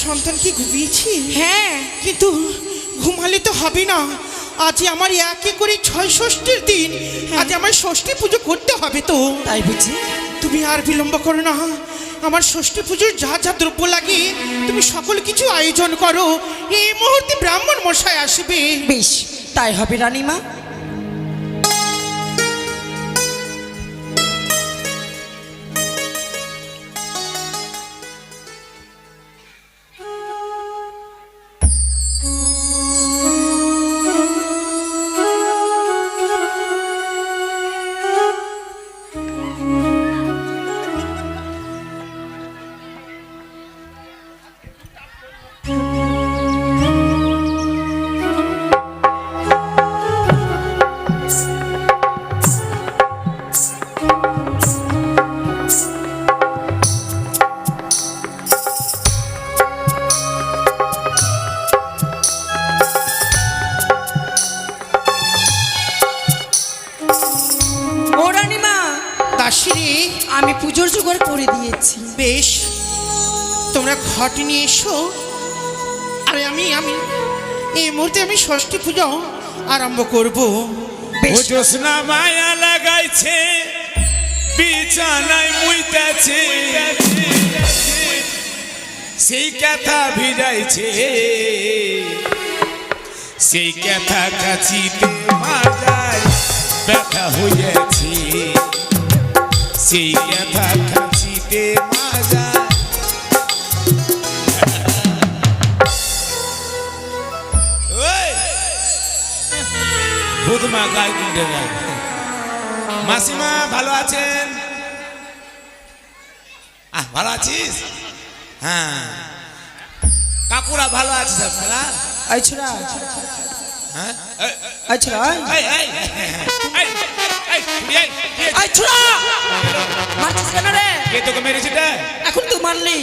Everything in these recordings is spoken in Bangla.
সন্তান কি ঘুমিয়েছি? হ্যাঁ, কিন্তু ঘুমালে তো হবে না। আজ আমার একে করে 6 ষষ্ঠীর দিন। আজ আমার ষষ্ঠী পুজো করতে হবে তো। তাই বুঝি? তুমি আর বিলম্ব করো না। আমার ষষ্ঠী পুজোর যা যা দ্রব্য লাগে তুমি সকল কিছু আয়োজন করো। এই মুহূর্তে ব্রাহ্মণ মশাই আসবে। বেশ, তাই হবে রানীমা। আমি পুজোর জোগাড় করে দিয়েছি। বেশ, তোমরা ঘট নিয়ে এসো। আরে আমি এই মুহূর্তে আমি ষষ্ঠী পুজো আরম্ভ করব। জ্যোৎস্না মায়া লাগাইছে, বিছানায় মুইতাছে, সেই কথা ভিজাইছে, সেই কথা কাছিতে মাজায় ব্যথা হইয়াছে, সেই কথা কাছিতে মাজায়। ভূতমা গায়ে কিনতে যায়। মাসিমা ভালো আছেন? ভালো আছিস? হ্যাঁ, কাকুরা ভালো আছিস আপনারা? আইছরা হ্যাঁ, আইছরা আইছরা মারছিস কেন রে? কে তোকে মেরেছে? এখন তো মারলি।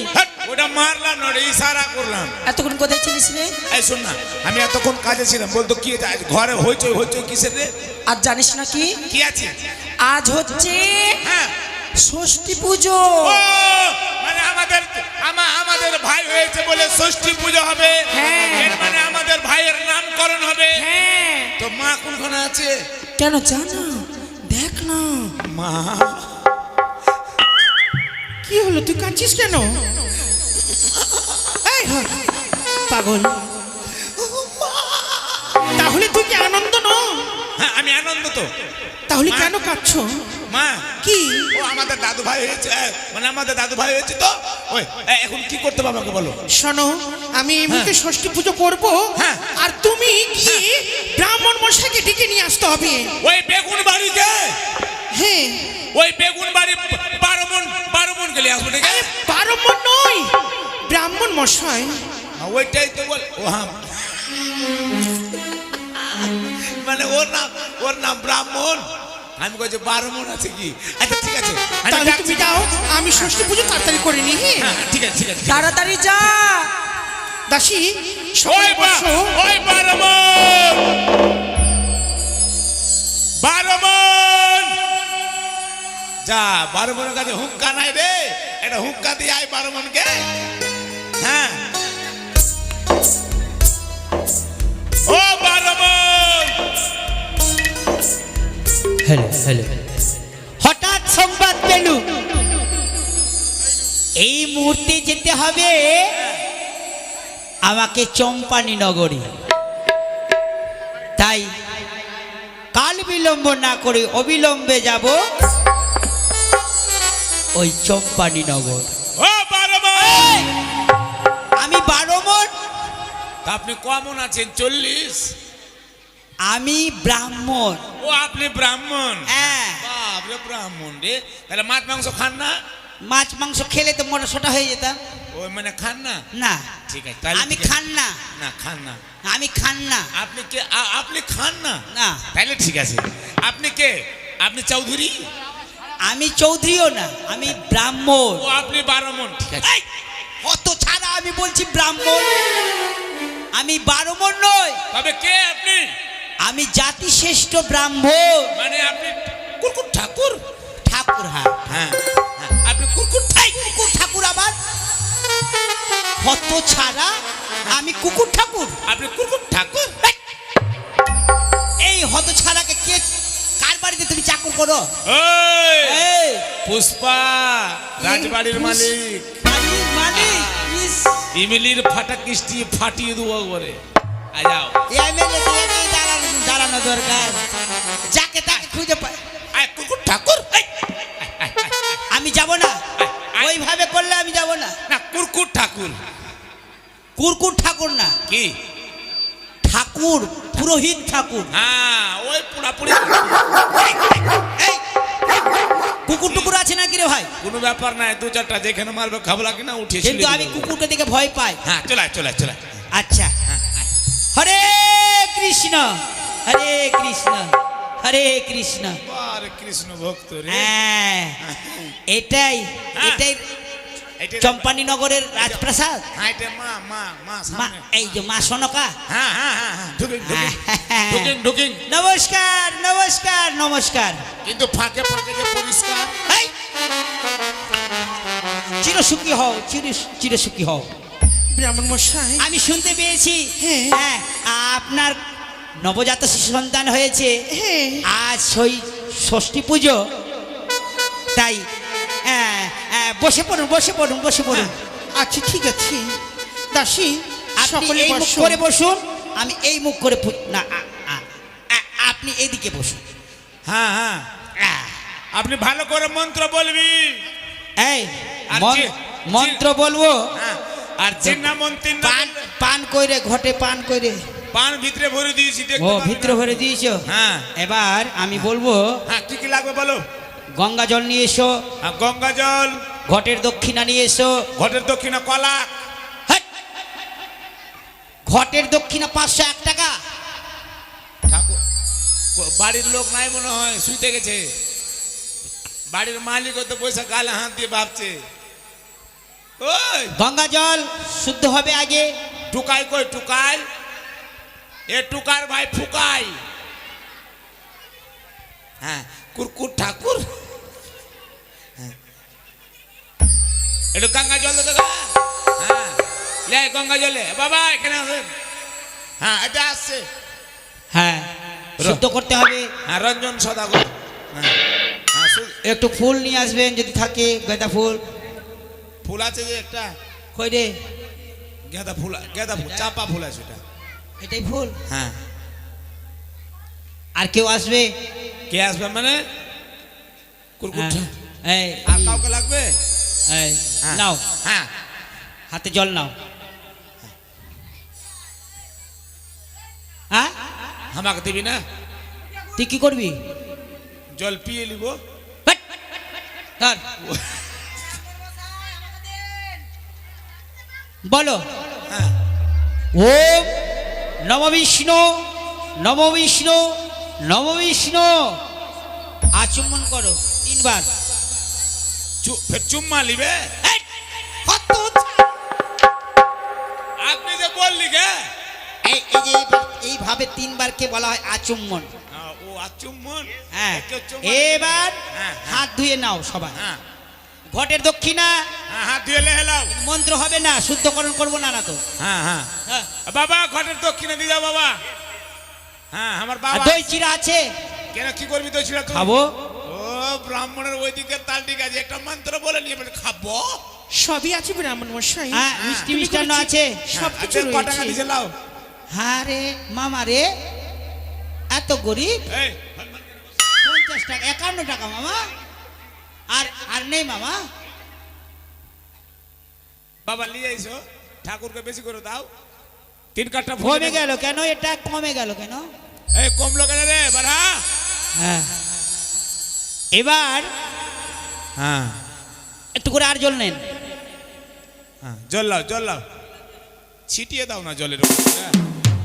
ওটা মারলাম না, ইশারা করলাম। এতক্ষণ কোথায় ছিলিস রে? এই শোন না, আমি এতক্ষণ কাজে ছিলাম। বলতো কি ঘরে হইচই হইচই কিসের রে? আজ জানিস না কি কি আছে? আজ হচ্ছে হ্যাঁ, ষষ্ঠী পুজো। ও মানে আমাদের ভাই হয়েছে বলে ষষ্ঠী পুজো হবে। হ্যাঁ, এর মানে আমাদের ভাইয়ের নামকরণ হবে। হ্যাঁ, তো মা কোনখানে আছে? কেন জানা? দেখ না মা। কি হলো, তুই কাঁদছিস কেন? এই পাগল, তাহলে তুই কি আনন্দ ন? হ্যাঁ, আমি আনন্দ তো। তাহলে কেন কাঁদছো? মা কি? ও আমাদের দাদু ভাই হয়েছে, মানে আমাদের দাদু ভাই হয়েছে তো। ওই এখন কি করতে হবে আমাকে বলো। শোনো, আমি এই মুহূর্তে ষষ্ঠী পুজো করব। হ্যাঁ, আর তুমি কি ব্রাহ্মণ মশাইকে ডেকে নিয়ে আসতে হবে। ওই বেগুন বাড়িতে। হ্যাঁ, ওই বেগুন বাড়ি 12 মন গেলে আসবো। ঠিক আছে, 12 মণ নয়, ব্রাহ্মণ মশাই। ওইটাই তো বল। ও হ্যাঁ, মানে ওর নাম ব্রাহ্মণ। আমি কইছি 12 মন আছে কি? আচ্ছা ঠিক আছে, তাহলে তুমি যাও, আমি ষষ্ঠী পুজো তাড়াতাড়ি করে নি। হ্যাঁ ঠিক আছে, ঠিক আছে। তাড়াতাড়ি যা দাসী। ওই 12 মন, 12 মন যা। 12 মনের কাছে হুক্কা নাই রে, এটা হুক্কা দিয়ে আয় 12 মনকে। হ্যাঁ, ও 12 মন। হ্যালো হ্যালো, হঠাৎ সংবাদ পেলু এই মুহূর্তে যেতে হবে আমাকে চম্পানি নগরী। তাই কাল বিলম্ব না করে অবিলম্বে যাব ওই চম্পানি নগর। ও 12 মন। আমি 12 মণ। তা আপনি কমন আছেন? 40। আমি ব্রাহ্মণ। ও আপনি ব্রাহ্মণ? হ্যাঁ। বাপরে, ব্রাহ্মণ রে। তাহলে মাছ মাংস খান না? মাছ মাংস খেলে তো মোটা সোটা হয়ে যেতাম। ওই মানে খান না? না, ঠিক আছে, তাহলে আমি ঠিক আছে। খান না। না, খান না। আমি খান না। আপনি কে? আপনি খান না? না। তাহলে ঠিক আছে। আপনি কে? আপনি চৌধুরী? আমি চৌধুরীও না, আমি ব্রাহ্মণ। ও আপনি 12 মন। ঠিক আছে। এই, অত ছাড়া আমি বলছি ব্রাহ্মণ। আমি 12 মণ নই। তবে কে আপনি? আমি জাতি শ্রেষ্ঠ ব্রাহ্মণ। মানে আপনি কুরকুর ঠাকুর? ঠাকুর। হ্যাঁ হ্যাঁ, আপনি কুরকুর ঠাকুর। আবার অত ছাড়া আমি কুকুর ঠাকুর? আপনি কুকুর ঠাকুর? এই হত ছাড়াকে কে, কার বাড়িতে তুমি চাকর করো? ওই এই পুষ্পা, রাজবাড়ির মালিক। মালিক মালিক ইস, ইমিলির ফাটা কিস্তি ফাটিয়ে দেবো করে। আয় যাও। এমএলএ দাঁড়ানো দরকার, যাকে তাকে খুঁজে পায়। আয় কুকুর ঠাকুর। এই, আমি যাব না, ওইভাবে করলে আমি যাব না। না কুকুর ঠাকুর। কুরকুর ঠাকুর না, কি ঠাকুর, পুরোহিত ঠাকুর। হ্যাঁ ওই পুরাপুরি। এই কুকুর টুকুর আছে নাকি রে ভাই? কোনো ব্যাপার নাই, দু চারটা যেখানে মারবে খাবলা কিনা উঠে। কিন্তু আমি কুকুরকে দেখে ভয় পাই। হ্যাঁ চলে চলে চলে। আচ্ছা, হরে কৃষ্ণ হরে কৃষ্ণ হরে কৃষ্ণ। আরে কৃষ্ণ ভক্ত রে। হ্যাঁ, এটাই এটাই এইটা চম্পানী নগরের রাজপ্রাসাদ। হ্যাঁ এটা মা মা মা মা, সামনে। এই যে মা সনকা। হ্যাঁ হ্যাঁ হ্যাঁ হ্যাঁ ঢুকিং ঢুকিং ঢুকিং ঢুকিং। নমস্কার নমস্কার নমস্কার। কিন্তু ফাঁকে ফাঁকে যে পরিষ্কার। এই, চিরসুখী হও, চিরসুখী হও। ব্রাহ্মণ মশাই, আমি শুনতে পেয়েছি হ্যাঁ। হ্যাঁ, আপনার নবজাত শিশু সন্তান হয়েছে। হ্যাঁ। আজ ষষ্ঠী পুজো, তাই বসে পড়ুন বসে পড়ুন বসে পড়ুন। আচ্ছা ঠিক আছে দাসী, আপনি সকলে এই মুখ বসো। করে বসুন, আমি এই মুখ করে না আপনি এদিকে বসুন। হ্যাঁ হ্যাঁ আহ, আপনি ভালো করে মন্ত্র বলবি। এই আর মন্ত্র বলবো। হ্যাঁ আর চিন্না মন্ত্রী পান পান কইরে ঘটে পান কইরে। পান ভিতরে ভরে দিয়েছি ও দেখতে পাবি ভিতরে না? ভরে দিয়েছো? হ্যাঁ এবার আমি বলবো, হ্যাঁ কি কি লাগবে বলো। গঙ্গা জল নিয়ে এসো, হ্যাঁ, গঙ্গা জল, ঘটের দক্ষিণা নিয়ে এসো। ঘটের দক্ষিণা কলা। হেট! ঘটের দক্ষিণা 501 টাকা। ঠাকুর বাড়ির লোক নাই মনে হয়, শুইতে গেছে। বাড়ির মালিক তো পয়সা গালে হাত দিয়ে ভাবছে। ওই গঙ্গা জল শুদ্ধ হবে আগে। টুকাই কই টুকাই? এ টুকার ভাই ফুকাই। হ্যাঁ কুরকুর ঠাকুর। হ্যাঁ। একটু গঙ্গা জল দে গা। হ্যাঁ লে গঙ্গা জলে বাবা এখানে আসেন। হ্যাঁ এটা আসছে। হ্যাঁ, শুদ্ধ করতে হবে। হ্যাঁ রঞ্জন সদাগর। হ্যাঁ হ্যাঁ একটু ফুল নিয়ে আসবেন যদি থাকে, গাঁদা ফুল। ফুল আছে যে একটা, কই রে? গেঁদা ফুল, গেঁদা ফুল, চাপা ফুল আছে ওটা। এটাই ফুল। হ্যাঁ আর কেউ আসবে? কে আসবে মানে? কুরকুর হ্যাঁ, এই আর কাউকে লাগবে? এই হ্যাঁ। নাও, হ্যাঁ হাতে জল নাও। হ্যাঁ, আমাকে দিবি না? তুই কি করবি? জল পিয়ে নিব। হাট! ধর। বলো, হ্যাঁ ওম নম বিষ্ণু নম বিষ্ণু নম বিষ্ণু। আচমন করো 3 বার। ফের চুম্মা লিবে। এই, কত আপনি যে বললি গে। এই এই যে এইভাবে 3 বার কে বলা হয় আচমন। ও আচুম্মন। হ্যাঁ, একে চুম্মা এবার হ্যাঁ, হ্যাঁ। হাত ধুয়ে নাও সবাই। হ্যাঁ ঘটের দক্ষিণা হ্যাঁ হাত ধুয়ে হেলাও। মন্ত্র হবে না, শুদ্ধকরণ করবো না তো। হ্যাঁ হ্যাঁ হ্যাঁ, বাবা ঘটের দক্ষিণে দিয়ে দাও বাবা। হ্যাঁ আমার আর বাবা। দই চিরা আছে, কেন কি করবি তো ছিল তুই? খাবো। ও ব্রাহ্মণের ওই দিকের তাল ঠিক আছে, একটা মন্ত্র বলে নিয়ে বলে খাবো। সবই আছে ব্রাহ্মণ মশাই। হ্যাঁ, মিষ্টি মিষ্টান্ন আছে। সব কিছু আচ্ছা, ক টাকা রয়েছে। দিছে লাও। হ্যাঁ রে মামা রে, এত গরিব। এই 50 টাকা, 51 টাকা মামা। আর আর নেই মামা। বাবা নিয়ে আইসো, ঠাকুরকে বেশি করে দাও। 3 কাঠটা কমে গেল কেন? এটা কমে গেল কেন? এই কমলো কেন রে বাড়া? হ্যাঁ, এবার হ্যাঁ একটু করে আর জল নেন। হ্যাঁ জল লাও জল লাও। ছিটিয়ে দাও না জলের উপর।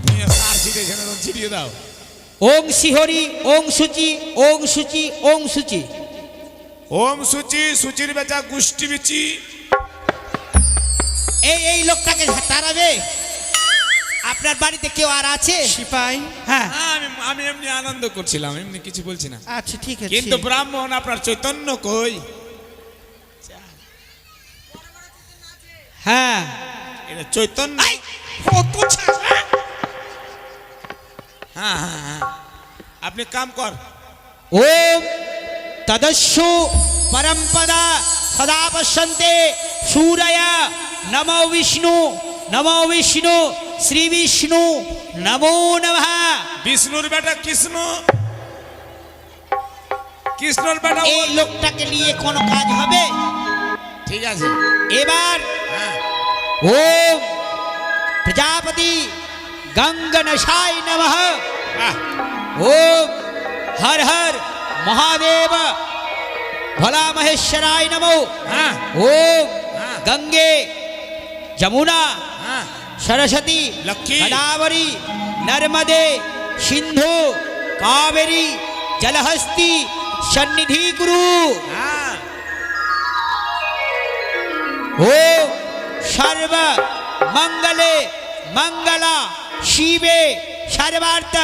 তুমি সার ছিটিয়েছে না, ছিটিয়ে দাও। ওং শিহরি ওং সুচি ওং সুচি ওং সুচি। ওম সুচি, সুচির বেচা গুষ্টি বিচি। এই লোকটাকে তাড়াবে। আপনার বাড়িতে কেউ আর আছে? সিপাই, হ্যাঁ, আমি এমনি আনন্দ করছিলাম, এমনি কিছু বলছি না। আচ্ছা ঠিক আছে। কিন্তু ব্রাহ্মণ আপনার চৈতন্য কই? হ্যাঁ, এটা চৈতন্য। এই, কত ছাড়া। হ্যাঁ হ্যাঁ হ্যাঁ, আপনি কাম কর। ওম তদস্যু পরমপদা সদা পশ্যন্তে সূরয় নমো বিষ্ণু শ্রী বিষ্ণু নমো নমঃ। বিষ্ণুর বেটা কৃষ্ণ, কৃষ্ণর বেটা এই ওর। লোকটাকে নিয়ে কোনো কাজ হবে? ঠিক আছে। এবার হ্যাঁ ওম প্রজাপতি গঙ্গনশায় নমঃ। বাহ, ओम हर हर महादेव भोला महेश्वराय नमो। হ্যাঁ ओम हाँ। गंगे जमुना হ্যাঁ सरस्वती लक्की। गोदावरी नर्मदे सिंधु कावेरी जलहस्ती सन्निधि गुरु। হ্যাঁ ओम सर्व मंगले मंगला शिवे सर्वार्थ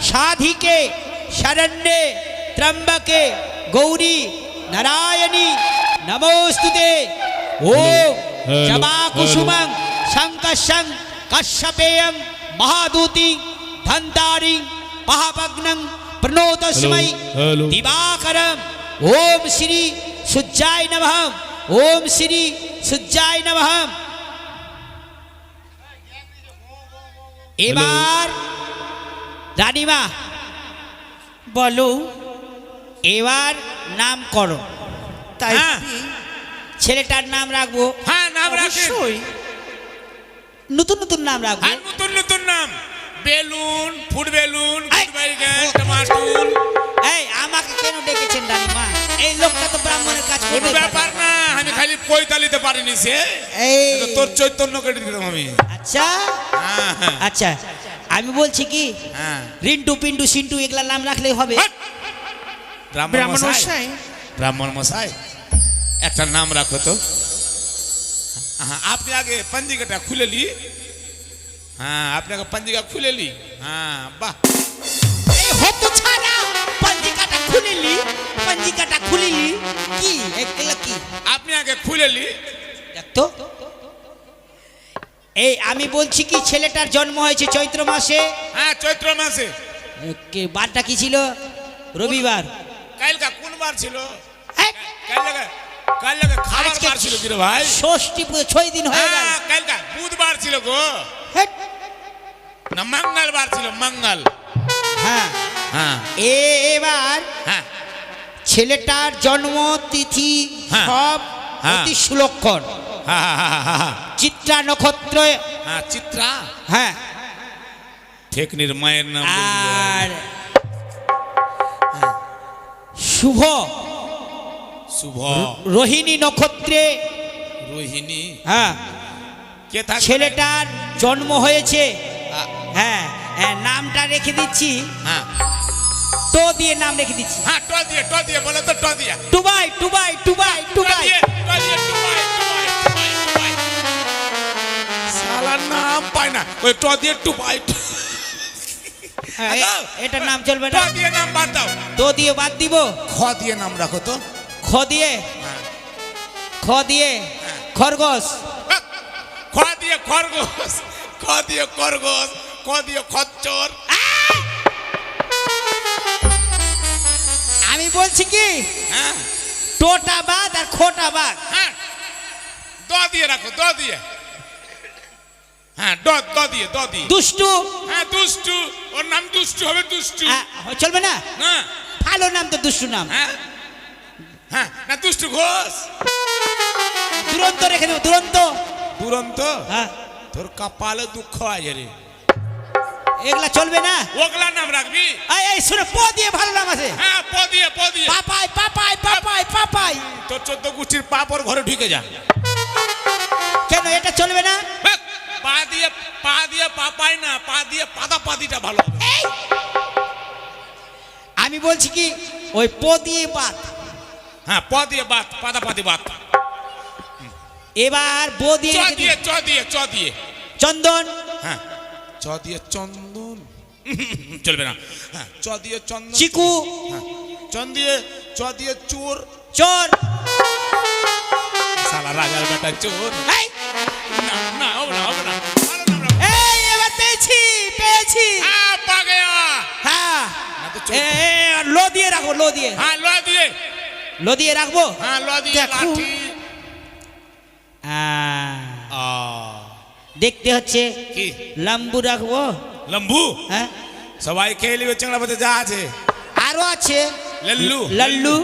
साधिके शरण्ये त्र्यंबके गौरी नारायणी नमोस्तुते। ओम जबा कुसुमं शंकशं कश्यपेयं महादूति धन्तारि महाभग्नं प्रणोतस्मै दिवाकरं। ओम श्री सूर्याय नमः। ओम श्री सूर्याय नमः। এবার রানীমা বলো। এবার নাম করো। তাই হ্যাঁ। কি? ছেলেটার নাম রাখবো, হ্যাঁ, নাম রাখেন। অবশ্যই। নতুন নতুন নাম রাখবো। আর নতুন নতুন নাম, বেলুন, ফুড বেলুন, এই! গুডবাইগান, টমাটুল। এই আমাকে কেন ডেকেছেন রানীমা? এই লোকটা তো ব্রাহ্মণের কাজ কোনো করবে। ব্যাপার না, আমি খালি পৈতালিতে পারিনি সে। এই এটা তোর চৈতন্য কেটে দিলাম আমি। আচ্ছা হ্যাঁ হ্যাঁ আচ্ছা, আমি বলছি কি হ্যাঁ। রিন্টু পিন্টু সিন্টু এগুলা নাম রাখলেই হবে। হাট! ব্রাহ্মণ ব্রাহ্মণ মশাই, মশাই, ব্রাহ্মণ মশাই, একটা নাম রাখো তো। হ্যাঁ, আপনি আগে পঞ্জিকাটা খুলে লি। হ্যাঁ, আপনি আগে পঞ্জিকা খুলে লি। হ্যাঁ, বাহ। এই হতো ছাড়া পঞ্জিকাটা খুলিলি, পঞ্জিকাটা খুলিলি কি এগুলা কি? আপনি আগে খুলে লি। দেখতো এই আমি বলছি কি ছেলেটার জন্ম হয়েছে চৈত্র মাসে। হ্যাঁ, চৈত্র মাসে। কি বারটা কি ছিল? রবিবার। কালকা কোন বার ছিল? এই, কালকা খাবার আজকে বার ছিল কি রে ভাই? ষষ্ঠী পুজো 6 দিন হয়ে গেল। হ্যাঁ, কালকা বুধবার ছিল গো। হেট, না, মঙ্গলবার ছিল, মঙ্গল। হ্যাঁ হ্যাঁ এবার হ্যাঁ ছেলেটার জন্ম তিথি হ্যাঁ, সব হ্যাঁ। অতি সুলক্ষণ। হ্যাঁ হ্যাঁ হ্যাঁ চিত্রা নক্ষত্র, হ্যাঁ, চিত্রা। হ্যাঁ ঠেকনির মায়ের নাম বললো। আর শুভ শুভ, রোহিণী নক্ষত্রে, রোহিণী। হ্যাঁ কে থাকে? ছেলেটার জন্ম হয়েছে। হ্যাঁ হ্যাঁ, নামটা রেখে দিচ্ছি, হ্যাঁ তো দিয়ে নাম রেখে দিচ্ছি। হ্যাঁ, ট দিয়ে বলে তো, ট দিয়া। টুবাই টুবাই টুবাই ট টুবাই। দিয়ে, টুবাই। শালার নাম পায় না, ওই ট দিয়ে টুবাই। হ্যাঁ, এটার নাম চলবে ট না, দিয়ে নাম বাদ দাও। তো দিয়ে বাদ দিব। খ দিয়ে নাম রাখো তো। খ দিয়ে, হ্যাঁ। খ দিয়ে খরগোশ। খ দিয়ে খরগোশ, খ দিয়ে খরগোশ, ক দিয়ে খচ্চর। আমি বলছি কি হ্যাঁ টোটা বাদ আর খোটা বাদ। হ্যাঁ, দ দিয়ে রাখো, দ দিয়ে। হ্যাঁ, দ দিয়ে, দ দিয়ে। দুষ্টু। হ্যাঁ, দুষ্টু। ওর নাম দুষ্টু হবে, দুষ্টু। চলবে না? না। ভালো নাম তো দুষ্টু নাম। হ্যাঁ হ্যাঁ, না, দুষ্টু ঘোষ। দুরন্ত রেখে দেবো, দুরন্ত। দুরন্ত। হ্যাঁ, তোর কপালে দুঃখ আছে রে। এগুলা চলবে না। ওগলা নাম রাখবি। এই শুনে প দিয়ে ভালো নাম আছে। হ্যাঁ, প দিয়ে, প দিয়ে। পাপাই পাপাই পাপাই পাপাই। তোর 14 গোষ্ঠীর পাপর ঘরে ঢুকে যা। কেন এটা চলবে না? হ্যাঁ, পা দিয়ে পাপাই না, পা দিয়ে পাদাপাদিটা ভালো হবে। এই, আমি বলছি কি ওই প দিয়ে বাদ। হ্যাঁ, প দিয়ে বাত, পাদাপাদি বাত। এবার ব দিয়ে চ রেখে দিয়ে, দিই। চ দিয়ে, চ দিয়ে। চন্দন। হ্যাঁ, চ দিয়ে চন্দন। চলবে না। হ্যাঁ, চ দিয়ে চন্দন। চিকু। হ্যাঁ, চ দিয়ে চোর। চোর। শালা রাজার বেটা চোর। এই, না না হবে না হবে না ভালো নাম রাখো। এই এবার পেয়েছি পেয়েছি পা গয়া হ্যাঁ না তো এ, এ, লো দিয়ে রাখবো লো দিয়ে হ্যাঁ লো দিয়ে লো দিয়ে রাখবো হ্যাঁ লো দিয়ে দেখো। লাঠি আ দেখতে হচ্ছে কি লাম্বু রাখবো লম্বু হ্যাঁ সবাই খেয়ে নিবে চেংড়া বাতে যা আছে আরো আছে লল্লু লল্লু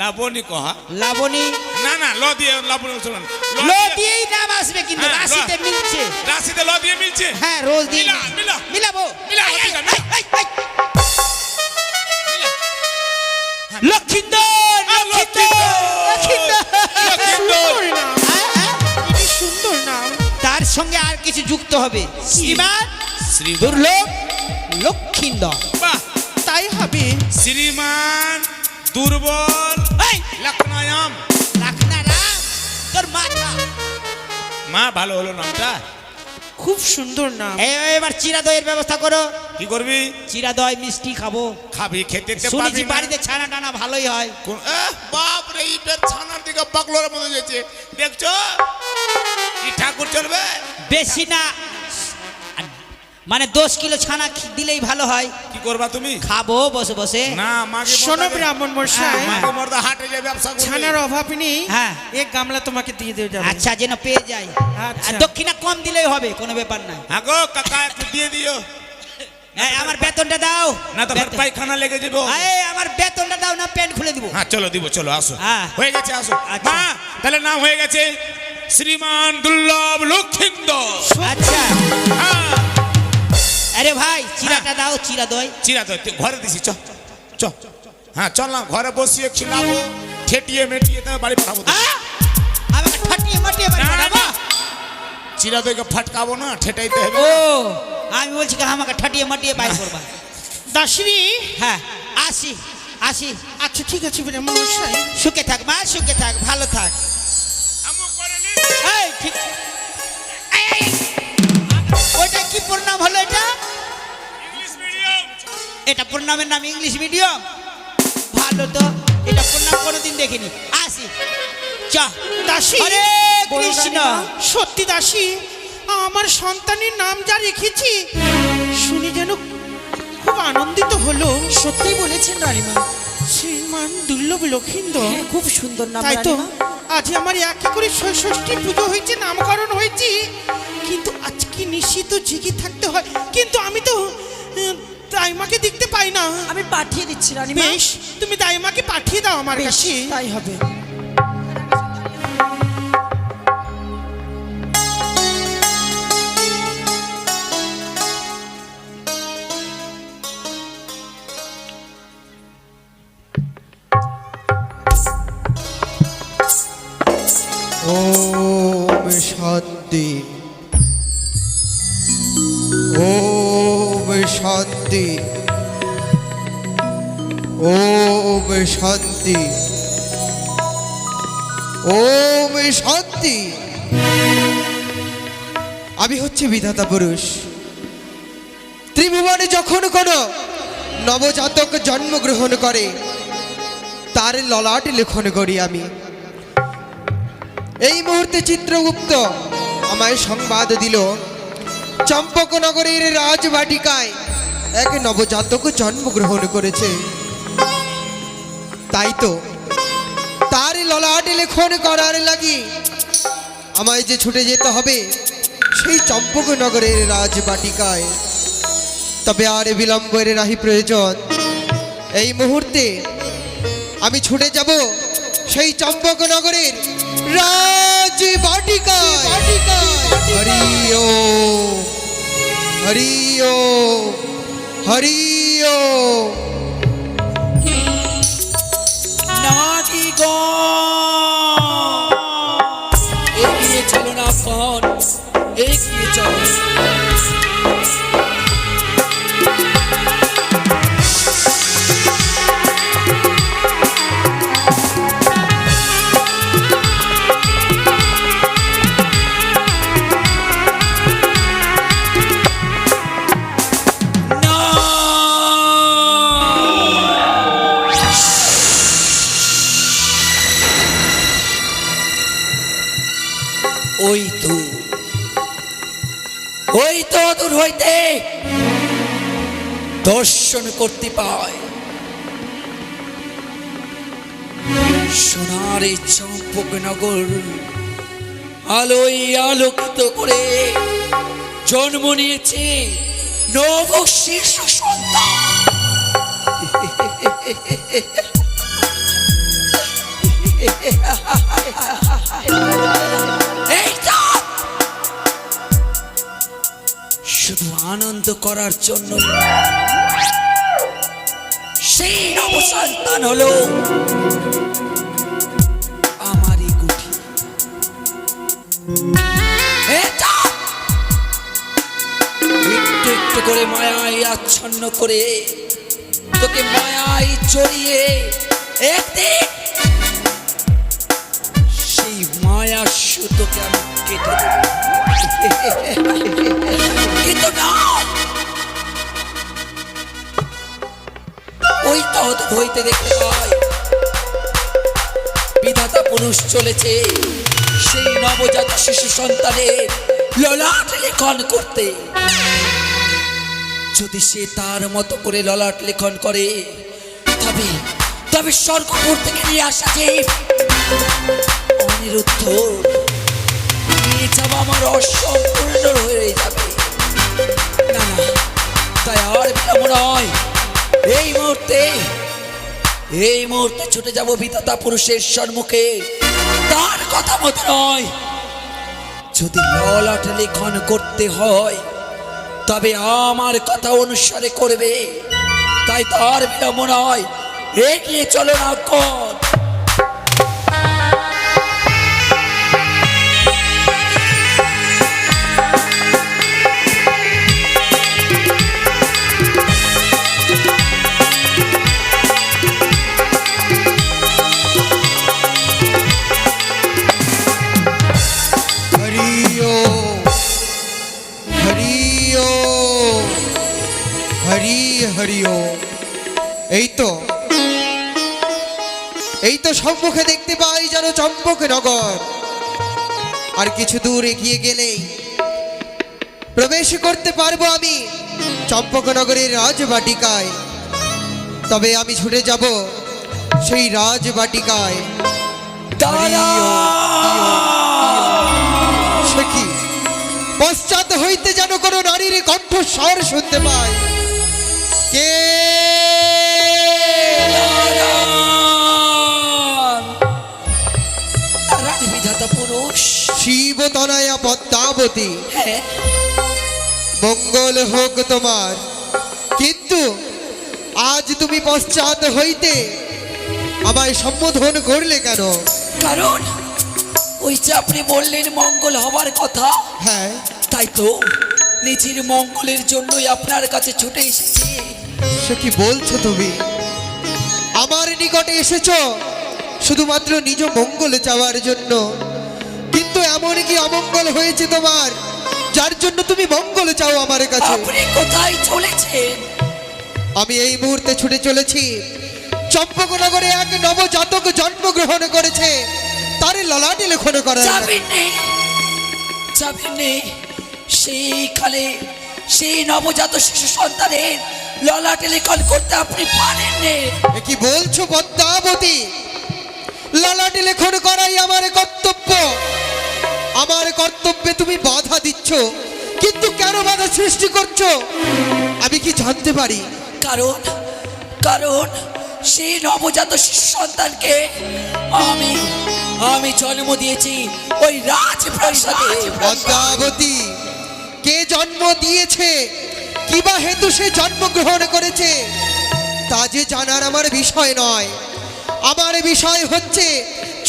লাবণী কহা লাবণী না না ল দিয়ে লাবণী শুনুন লো দিয়েই নাম আসবে কিন্তু হ্যাঁ, রাশিতে লো। মিলছে রাশিতে ল দিয়ে মিলছে হ্যাঁ রোজ দিয়ে মিলা, মিলা। মিলাবো মিলা, এই, ঠিক আছে, এই, এই, এই। লক্ষিন্দর লক্ষিন্দর সুন্দর নাম, হ্যাঁ, হ্যাঁ। কি সুন্দর নাম। তার সঙ্গে আর কিছু যুক্ত হবে শ্রীমান শ্রী দুর্লভ লক্ষিন্দর বাহ তাই হবে। শ্রীমান দুর্বল এই লক্ষণায়াম রাখনা রাখ তোর মাথা মা ভালো হলো নামটা খুব সুন্দর নাম। এবার চিরা দইয়ের ব্যবস্থা করো কি করবি চিরা দই মিষ্টি খাবো খাবি খেতে তে শুনেছি পারবি না। বাড়িতে ছানা টানা ভালোই হয় কোন- বাপ রে ইটার ছানার দিকে পাগলোর মতো যেছে দেখছো কি ঠাকুর চলবে বেশি না মানে 10 কিলো ছানা দিলেই ভালো হয় কি করবা তুমি খাবো বসে বসে না মাকে শোনো ব্রাহ্মণ মশাই, মাকে মর্দা হাটে যে ব্যবসা করবে ছানার অভাব নেই, হ্যাঁ। এক গামলা তোমাকে দিয়ে দেওয়া যাবে। আচ্ছা যেন পেয়ে যাই আচ্ছা। আর দক্ষিণা কম দিলেই হবে কোনো ব্যাপার নাই হ্যাঁ গো কাকা একটু দিয়ে দিও এই, আমার বেতনটা দাও না তো বেতন- পায়খানা লেগে যাব এই, আমার বেতনটা দাও না প্যান্ট খুলে দিব হ্যাঁ চলো দিব চলো আসো হ্যাঁ। হয়ে গেছে আসো আচ্ছা। মা তাহলে নাম হয়ে গেছে শ্রীমান দুর্লভ লক্ষিন্দর আচ্ছা হ্যাঁ আরে ভাই চিরাটা দাও চিরা দই চিরা তো তুই ঘরে দিছি চ চ হ্যাঁ চল না ঘরে বসিয়ে খিলাবো ঠেটিয়ে মেটিয়ে তবে বাড়ি পাঠাবো তো। আমাকে ফাটিয়ে মাটিয়ে বাড়ি না, পাঠাবো না। চিরা দইকে ফাটকাবো না ঠেটাইতে হবে ও আমি বলছি কি আমাকে ঠাটিয়ে মাটিয়ে বাইর করবা দাসিনী, হ্যাঁ আসি আসি আচ্ছা ঠিক আছে ব্রাহ্মণ মশাই। সুখে থাক মা সুখে থাক ভালো থাক আমু করে নি এই ঠিক এই, এই, এই। ওইটা কি প্রণাম হলো এটা ইংলিশ মিডিয়াম এটা প্রণামের নাম ইংলিশ মিডিয়াম ভালো তো এটা প্রণাম কোনোদিন দেখিনি আসি চ দাসী, হরে বড় কৃষ্ণ রানীমা, সত্যি দাসী, আমার সন্তানের নাম যা রেখেছি শুনে যেন খুব আনন্দিত হলো। সত্যি বলেছেন রানীমা, শ্রীমান দুর্লভ লক্ষিন্দর। হ্যাঁ, খুব সুন্দর নাম তাই তো রানীমা। আজ আমার একই করে ষষ্ঠী পুজো হয়েছে, নামকরণ হয়েছে, কিন্তু আজকে নিশ্চিত জেগে থাকতে হয়, কিন্তু আমি তো দাইমাকে দেখতে পাই না। আমি পাঠিয়ে দিচ্ছি রানীমা। বেশ, তুমি দাইমাকে পাঠিয়ে দাও আমার বেশ, কাছে। তাই হবে। ওম শান্তি, ওম শান্তি, ওম শান্তি, ওম শান্তি। আমি হচ্ছে বিধাতা পুরুষ। ত্রিভুবনে যখন কোনো নবজাতক জন্মগ্রহণ করে তার ললাট লেখন করি আমি। এই মুহূর্তে চিত্রগুপ্ত আমায় সংবাদ দিল চম্পকনগরের রাজবাটিকায় এক নবজাতক জন্মগ্রহণ করেছে। তাই তো তার ললাট লেখন করার লাগি আমায় যে ছুটে যেতে হবে সেই চম্পকনগরের রাজবাটিকায়। তবে আর বিলম্বের নাহি প্রয়োজন। এই মুহূর্তে আমি ছুটে যাব সেই চম্পকনগরের রাজবাটিকায়। হরি ও হরি ও হরি ও। নাকি গো এগিয়ে চলো না কন, এগিয়ে চলো। না ওই তো দূর হইতে দর্শন করতে পায় সোনার এই চম্পকনগর আলোয় আলোকিত করে জন্ম নিয়েছে নব শিশু সন্তান। এই তো শুধু আনন্দ করার জন্য সেই নব সন্তান হলো আমারই গুটি। এটা একটু একটু করে মায়ায় আচ্ছন্ন করে তোকে মায়ায় জড়িয়ে একদিন সেই মায়া সুতোকে আমি কেটে দেব। কিন্তু না, ওই তহত হইতে দেখতে পাই বিধাতা পুরুষ চলেছে সেই নবজাত শিশু সন্তানের ললাট লেখন করতে। যদি সে তার মতো করে ললাট লেখন করে তবে তবে স্বর্গপুর থেকে নিয়ে আসা যে অনিরুদ্ধ নিয়ে যাওয়া আমার অসম্পূর্ণ হয়ে যাবে। না না, তাই আর বিলম্ব নয়, এই মুহূর্তে ছুটে যাব বিধাতা পুরুষের সম্মুখে। তার কথা মতো নয়, যদি ললাট লেখন করতে হয় তবে আমার কথা অনুসারে করবে। তাই তার বিলম্ব নয়, এগিয়ে চলো না কর। হরিও এই তো সম্মুখে দেখতে পাই যেন চম্পকনগর। আর কিছু দূর এগিয়ে গেলেই প্রবেশ করতে পারবো আমি চম্পকনগরের রাজবাটিকায়। তবে আমি ছুটে যাব সেই রাজবাটিকায়। সে কি পশ্চাৎ হইতে যেন কোনো নারীর কণ্ঠস্বর শুনতে পাই। কে? বিধাতা পুরুষ শিবতনয়া পদ্মাবতী, মঙ্গল হোক তোমার। কিন্তু আজ তুমি পশ্চাৎ হইতে আমায় সম্বোধন করলে কেন? কারণ ওই যে আপনি বললেন মঙ্গল হবার কথা, হ্যাঁ তাই তো নিজের মঙ্গলের জন্যই আপনার কাছে ছুটে এসেছি। সে কি বলছো তুমি? আমার নিকটে এসেছো শুধুমাত্র নিজ মঙ্গল চাওয়ার জন্য, কিন্তু এমন কি অমঙ্গল হয়েছে তোমার যার জন্য তুমি মঙ্গল চাও আমার কাছে? আপনি কোথায় চলেছেন? আমি এই মুহূর্তে ছুটে চলেছি চম্পকনগরে এক নবজাতক জন্মগ্রহণ করেছে, তার ললাটে লেখন করা। যাবেন সেইখানে সেই নবজাত শিশু সন্তানের ললাটে লেখন করতে আপনি পারেন না। কি বলছো পদ্মাবতী? ললাটে লেখন করাই আমার কর্তব্য। আমার কর্তব্যে তুমি বাধা দিচ্ছ, কিন্তু কেন বাধা সৃষ্টি করছো আমি কি জানতে পারি? কারণ সেই নবজাত শিশু সন্তানকে আমি জন্ম দিয়েছি ওই রাজপ্রাসাদে। পদ্মাবতী, কে জন্ম দিয়েছে, কিবা হেতু সে জন্মগ্রহণ করেছে তা যে জানার আমার বিষয় নয়। আমার বিষয় হচ্ছে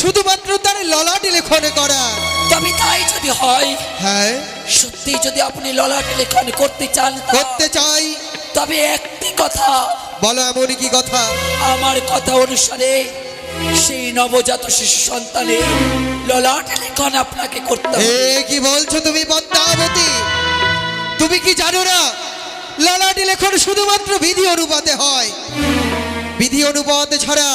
শুধুমাত্র তার ললাটে লেখন করা। তবে তাই যদি হয়, হ্যাঁ সত্যি যদি আপনি ললাটে লেখন করতে চান, করতে চাই, তবে একটি কথা বলো। এমন কি কথা? আমার কথা অনুসারে সেই নবজাত শিশু সন্তানের ললাটে লেখন আপনাকে করতে হবে। কি বলছো তুমি পদ্মাবতী? তুমি কি জানো না ললাটে লেখন শুধুমাত্র বিধি অনুপাতে হয়? বিধি অনুপাত ছাড়া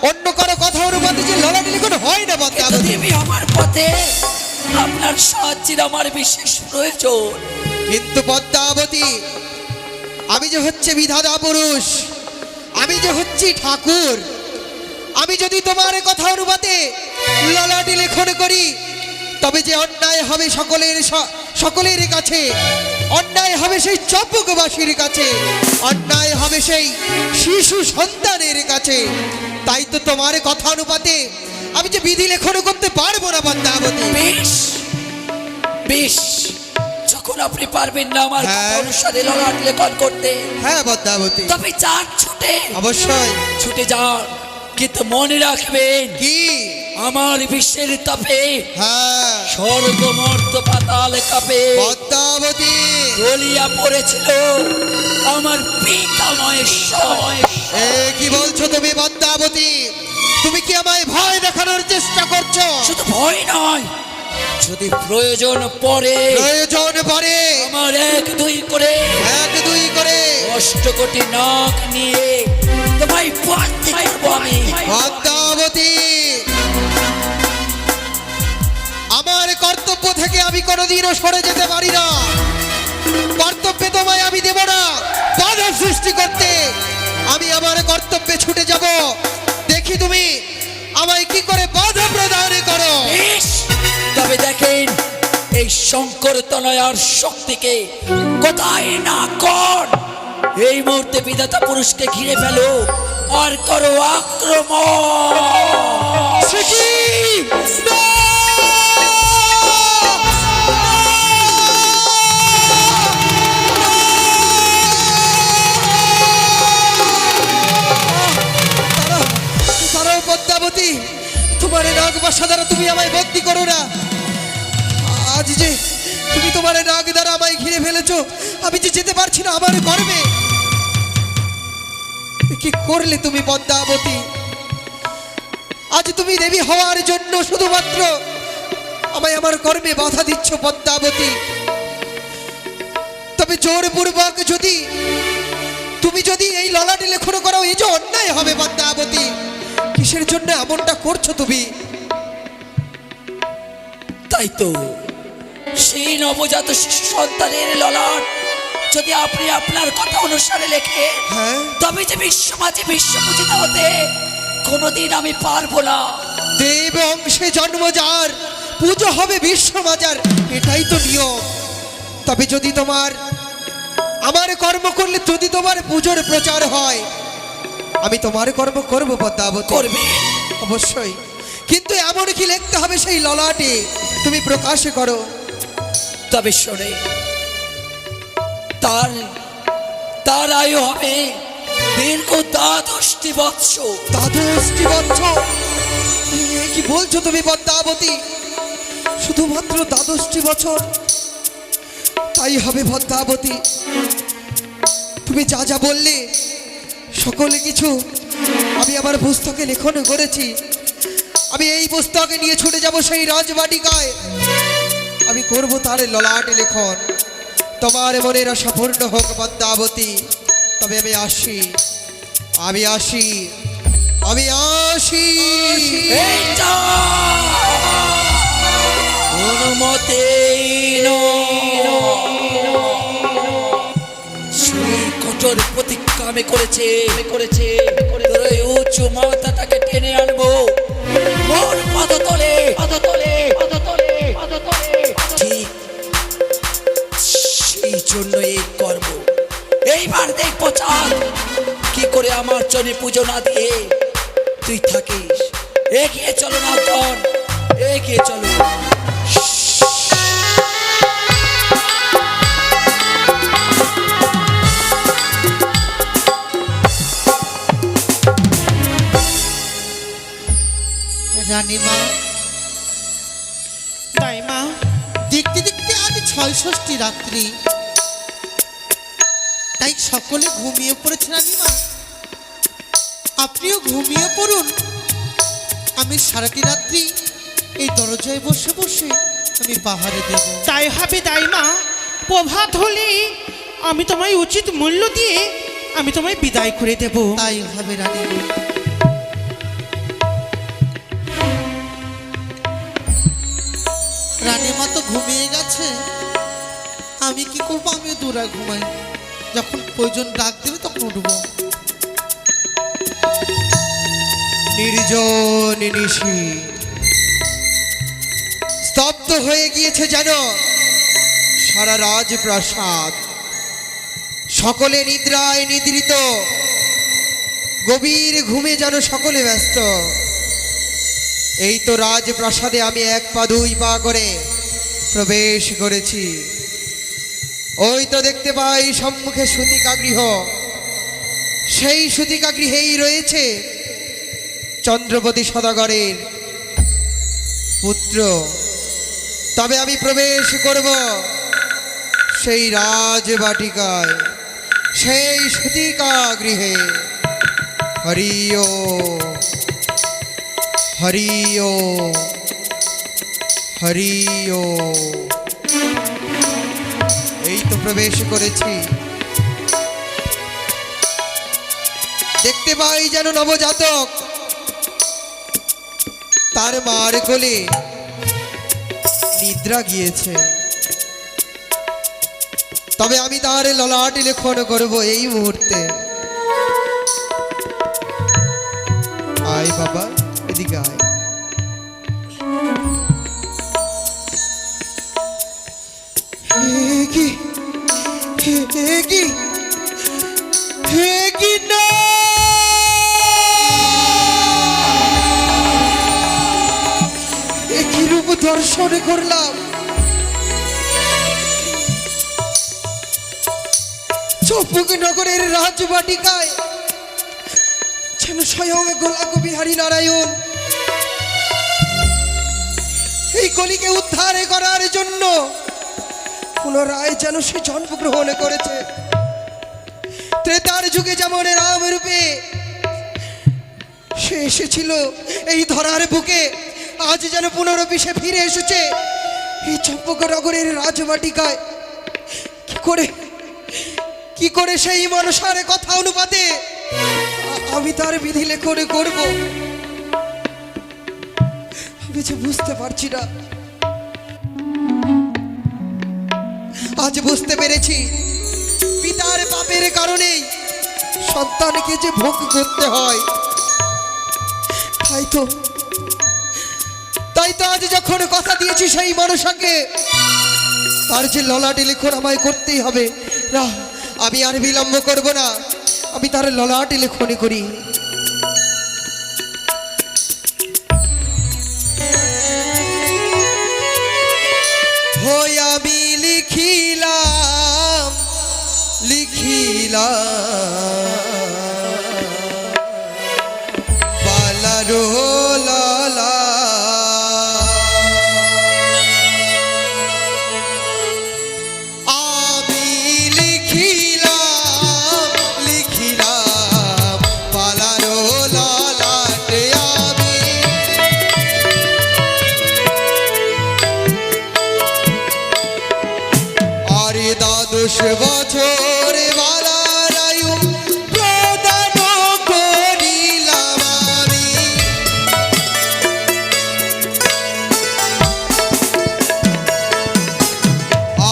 অন্য কারো কথা অনুপাতে যে ললাটে লেখন হয় না পদ্মাবতী। দেবী আমার পথে আপনার সাহায্যের আমার বিশেষ প্রয়োজন। কিন্তু পদ্মাবতী, আমি যে হচ্ছে বিধাতা পুরুষ, আমি যে হচ্ছি ঠাকুর, আমি যদি তোমার কথা অনুপাতে ললাটে লেখন করি, তবে যে অন্যায় হবে সকলের কাছে, অন্যায় হবে সেই চম্পকবাসীর কাছে, অন্যায় হবে সেই শিশু সন্তানের কাছে। তাই তো তোমার কথা অনুপাতে আমি যে বিধি লেখন করতে পারবো না পদ্মাবতী। বেশ বেশ, যখন আপনি পারবেন না আমার কথা হ্যাঁ। অনুসারে ললাট লেখন করতে, হ্যাঁ পদ্মাবতী, তবে যান ছুটে, অবশ্যই। ছুটে যান, কিন্তু মনে রাখবেন কি? আমার বিশ্বের তাপে হ্যাঁ স্বর্গ মর্ত পাতাল কাপে পদ্মাবতী, গলিয়া পড়েছিল আমার পিতামহের সময়। এ কি বলছো তুমি পদ্মাবতী? তুমি কি আমায় ভয় দেখানোর চেষ্টা করছো? শুধু ভয় নয়, যদি প্রয়োজন পড়ে প্রয়োজন পড়ে আমার 1-2 করে 1-2 করে 8 কোটি নাক নিয়ে তোমায় বাঁধতে পারবো আমি। পদ্মাবতী, আমার কর্তব্য থেকে আমি কোনোদিনও সরে যেতে পারি না। কর্তব্যে তোমায় আমি দেব না বাধা সৃষ্টি করতে। আমি আমার কর্তব্যে ছুটে যাব, দেখি তুমি আমায় কি করে বাধা প্রদান করো। বেশ, তবে দেখেন এই শঙ্কর তনয়ার শক্তিকে কোথায় না কর। এই মুহূর্তে বিধাতা পুরুষকে ঘিরে ফেলো আর করো আক্রমণ। সে কি? না! দাঁড়াও পদ্মাবতী, তোমার নাগ বাসা দ্বারা তুমি আমায় বন্দি করো না। আজ যে তুমি তোমার নাগ দ্বারা আমায় ঘিরে ফেলেছো, আমি যে যেতে পারছি না আমার গর্বে। কি করলে তুমি পদ্মাবতী? আজ তুমি দেবী হওয়ার জন্য শুধুমাত্র আমায় আমার কর্মে বাধা দিচ্ছ পদ্মাবতী। তবে জোরপূর্বক তুমি যদি এই ললাটে লেখন করো, এই যে অন্যায় হবে পদ্মাবতী। কিসের জন্য এমনটা করছো তুমি? তাই তো, সেই নবজাত শিশু সন্তানের ললাট যদি আপনি আপনার কথা অনুসারে লেখে, হ্যাঁ, তবে যে বিশ্ব মাঝে বিশ্বপূজিত হতে কোনোদিন আমি পারবো না। দেব অংশে জন্ম যার, পুজো হবে বিশ্বমাজার, এটাই তো নিয়ম। তবে যদি আমার কর্ম করলে যদি তোমার পুজোর প্রচার হয়, আমি তোমার কর্ম করব পদ্মাবতী। করবে অবশ্যই, কিন্তু এমন কি লিখতে হবে সেই ললাটে তুমি প্রকাশ করো। তবে শোনে, তার আয়ু হবে দীর্ঘ 12টি বৎসর। 12টি বছর? এ কি বলছো তুমি পদ্মাবতী? শুধুমাত্র 12টি বছর? তাই হবে পদ্মাবতী, তুমি যা যা বললে সকলে কিছু আমি আমার পুস্তকে লেখন করেছি। আমি এই পুস্তকে নিয়ে ছুটে যাব সেই রাজবাটিকায়, আমি করব তার ললাটে লেখন। তোমার মনের আশা পূর্ণ হোক পদ্মাবতী। তবে আমি আসি, আমি আসি, আমি আসি। এইটা অনুমতেই সেই কঠোর প্রতিজ্ঞা আমি করেছে তোর ওই উঁচু মাথাটাকে টেনে আনবো মোর পদতলে। ঠিক সেই জন্য এই করব। এইবার দেখবো চাঁদ কি করে আমার চলে পুজো না দিয়ে তুই থাকিস। এগিয়ে চলো না জন, এগিয়ে চলো। রানীমা, দাইমা, দেখতে দেখতে আজ ৬ষষ্ঠী রাত্রি, তাই সকলে ঘুমিয়ে পড়েছে। রানীমা, আপনিও ঘুমিয়ে পড়ুন। আমি সারাটি রাত্রি এই দরজায় বসে বসে আমি পাহাড়ে দেব। তাই হবে দাইমা। প্রভাত হলে আমি তোমায় উচিত মূল্য দিয়ে আমি তোমায় বিদায় করে দেব। তাই হবে রানীমা। রানীমা তো ঘুমিয়ে গেছে, আমি কি করবো? আমি দূরে ঘুমাই, যখন প্রয়োজন ডাক দেবে তখন উঠবো। নির্জন নিশি স্তব্ধ হয়ে গিয়েছে যেন সারা রাজপ্রাসাদ, সকলে নিদ্রায় নিদ্রিত, গভীর ঘুমে যেন সকলে ব্যস্ত। এই তো রাজপ্রাসাদে আমি এক পা দুই পা করে প্রবেশ করেছি। ওই তো দেখতে পাই সম্মুখে সূতিকা গৃহ, সেই সূতিকা গৃহেই রয়েছে চন্দ্রপতি সদাগরের পুত্র। তবে আমি প্রবেশ করব সেই রাজবাটিকায়, সেই সূতিকা গৃহে। হরিও হরিও হরিও। এই তো প্রবেশ করেছি, দেখতে পাই যেন নবজাতক তার মার কোলে নিদ্রা গিয়েছে। তবে আমি তার ললাট লেখন করব এই মুহূর্তে। আয় বাবা, এদিকে আয়। কি না কি রূপ দর্শন করলাম! চম্পকনগরের রাজবাটিকায় যেন স্বয়ং গোলাকবিহারী নারায়ণ এই কলিকে উদ্ধার করার জন্য পুনরায় যেন সে জন্মগ্রহণ করেছে। ত্রেতার যুগে যেমন রাম রূপে সে এসেছিল এই ধরার বুকে, আজ যেন পুনরপি সে ফিরে এসেছে এই চম্পকনগরের রাজবাটিকায়। কি করে সেই মনসার কথা অনুপাতে আমি তার বিধি লেখন করব, আমি যে বুঝতে পারছি না। আজ বুঝতে পেরেছি পিতার পাপের কারণেই সন্তানকে যে ভোগ করতে হয়। তাই তো আজ যখন কথা দিয়েছি সেই মনসাকে, তার যে ললাটে লেখন আমায় করতেই হবে। না, আমি আর বিলম্ব করব না, আমি তার ললাটে লেখনি করি। হই আমি লিখিলাম বালারো লালা, আমি লিখিলাম বালারো লালাতে। আমি আরে 10 বছর বালার আয়ু প্রদান করিলাম আমি।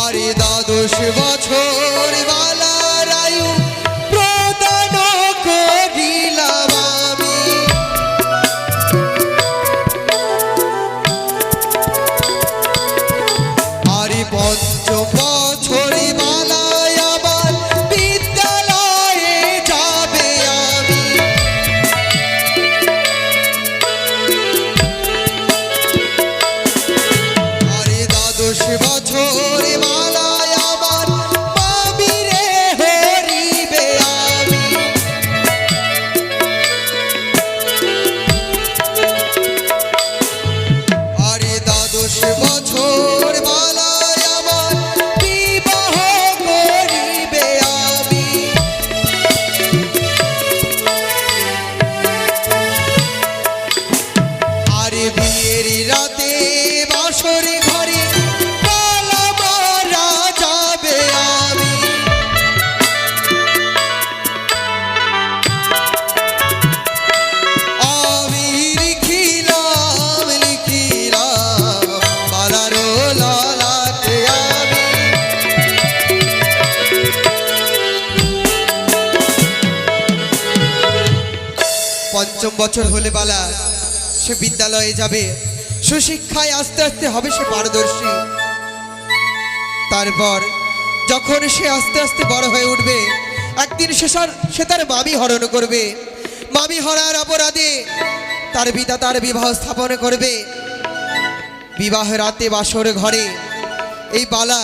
আরে 10 বছর বালার আয়ু প্রদান করিলাম আমি। আরে 5 বছর বালায় পঞ্চম বছর হলে বালা সে বিদ্যালয়ে যাবে, সুশিক্ষায় আস্তে আস্তে হবে সে পারদর্শী। তারপর যখন সে আস্তে আস্তে বড় হয়ে উঠবে, একদিন সে তার মামি হরণ করবে। মামি হরার অপরাধে তার পিতা তার বিবাহ স্থাপন করবে। বিবাহ রাতে বাসর ঘরে এই বালা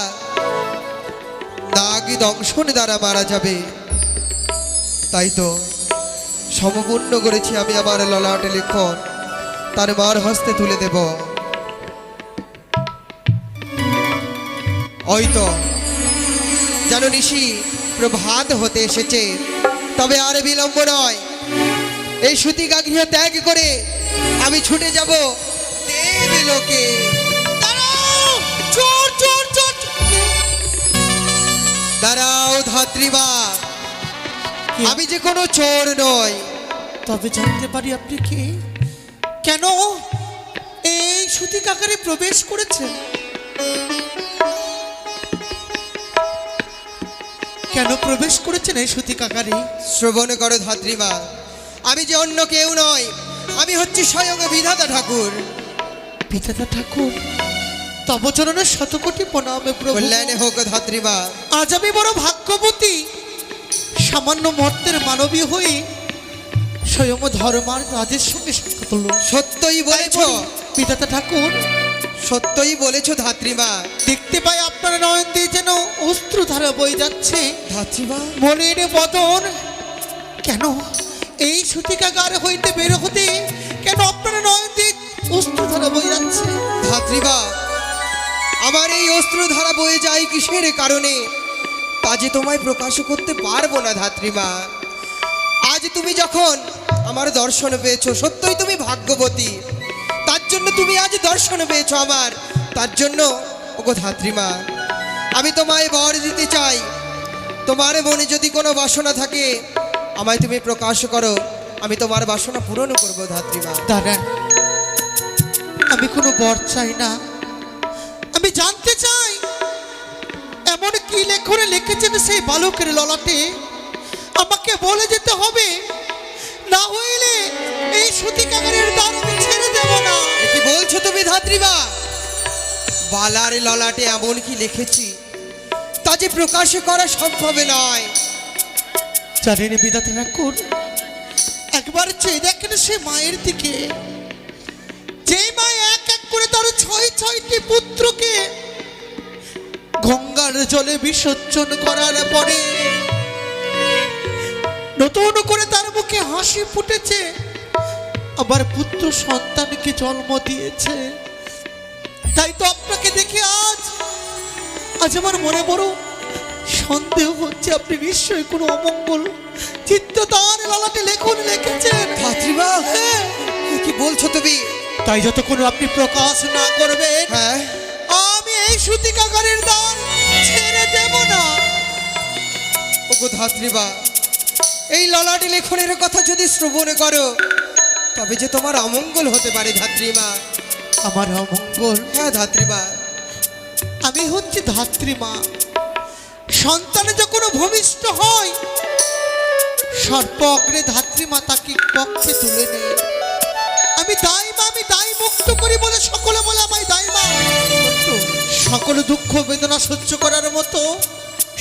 নাগ দংশন দ্বারা মারা যাবে। তাই তো সমপূর্ণ করেছি আমি আমার ললাট লিখন তার মার হস্তে তুলে দেব। ওই তো যেন নিশি প্রভাত হতে এসেছে, তবে আর বিলম্ব নয়। এই সুতিকা গৃহ ত্যাগ করে আমি ছুটে যাব দেবলোকে। দাঁড়াও, চোর চোর চোর! দাঁড়াও ধাত্রীমা, আমি যে কোনো চোর নই। তবে জানতে পারি আপনি কি, কেন এই সুতি কাকারে প্রবেশ করেছেন? কেন প্রবেশ করেছেন এই সুতি কাকারে? শ্রবণ করো ধাত্রীমা, আমি যে অন্য কেউ নয়, আমি হচ্ছি স্বয়ং বিধাতা ঠাকুর। পিতাতা ঠাকুর, তব চরণের শতকোটি প্রণামে প্রভু। কল্যাণে হোক ধাত্রীমা। আজ আমি বড় ভাগ্যবতী, সামান্য মর্তের মানবী হয়ে স্বয়ং ধর্মার রাজের সঙ্গে সাক্ষাৎ হলো। সত্যই বলেছ পিতাতা ঠাকুর, সত্যই বলেছ ধাত্রীমা। দেখতে পাই আপনার নয়ন দিয়ে যেন অশ্রুধারা বয়ে যাচ্ছে। ধাত্রীমা, মনের বদন কেন এই সুতিকাগার হইতে বের হতে কেন আপনার নয়ন দিয়ে অশ্রুধারা বয়ে যাচ্ছে? ধাত্রীমা, আমার এই অস্ত্রধারা বয়ে যায় কিসের কারণে তা যে তোমায় প্রকাশ করতে পারবো না ধাত্রীমা। আজ তুমি যখন আমার দর্শন পেয়েছো, সত্যই তুমি ভাগ্যবতী। তার জন্য তুমি আজ দর্শন পেয়েছো আমার, তার জন্য ওগো ধাত্রীমা আমি তোমায় বর দিতে চাই। তোমার মনে যদি কোনো বাসনা থাকে আমায় তুমি প্রকাশ করো, আমি তোমার বাসনা পূরণ করবো ধাত্রীমা। দাঁড়ান, আমি কোনো বর চাই না, আমি জানতে চাই এমন কি লেখনে লিখেছেন সেই বালকের ললাটে। আমাকে বলে যেতে হবে, না হইলে এই সুতিকাগারের দ্বার আমি ছেড়ে দেব না। এ কি বলছো তুমি ধাত্রীমা? বালার ললাটে এমন কি লিখেছি তা যে প্রকাশ করা সম্ভব নয়। জানেন বিধাতা ঠাকুর, একবার চেয়ে দেখেন সে মায়ের দিকে, যেই মা এক এক করে তার ছয়টি পুত্রকে গঙ্গার জলে বিসর্জন করার পরে নতুন করে তার মুখে হাসি ফুটেছে, আবার পুত্র সন্তানকে জন্ম দিয়েছে। তাই তো আপনাকে দেখে আজ আমার মনে বড় সন্দেহ হচ্ছে, আপনি নিশ্চয়ই কোনো অমঙ্গল চিত্ত তার ললাটে লেখন লিখেছেন। ধাত্রীমা, হ্যাঁ, এ কি বলছো তুমি? তাই যতক্ষণ আপনি প্রকাশ না করবেন হ্যাঁ, আমি এই সুতিকাগারের দ্বার ছেড়ে দেব না। ওগো ধাত্রীমা, এই ললাটে লেখনের কথা যদি শ্রবণ করো তবে যে তোমার অমঙ্গল হতে পারে ধাত্রীমা। আমার অমঙ্গল? হ্যাঁ ধাত্রীমা। আমি হচ্ছি ধাত্রীমা, সন্তান যখন ভূমিষ্ঠ হয় সর্প অগ্রে ধাত্রীমা তাকে পক্ষে তুলে নেয়। আমি দায় মুক্ত করি বলে সকলে বলে আমায় দায় মা। সকল দুঃখ বেদনা সহ্য করার মতো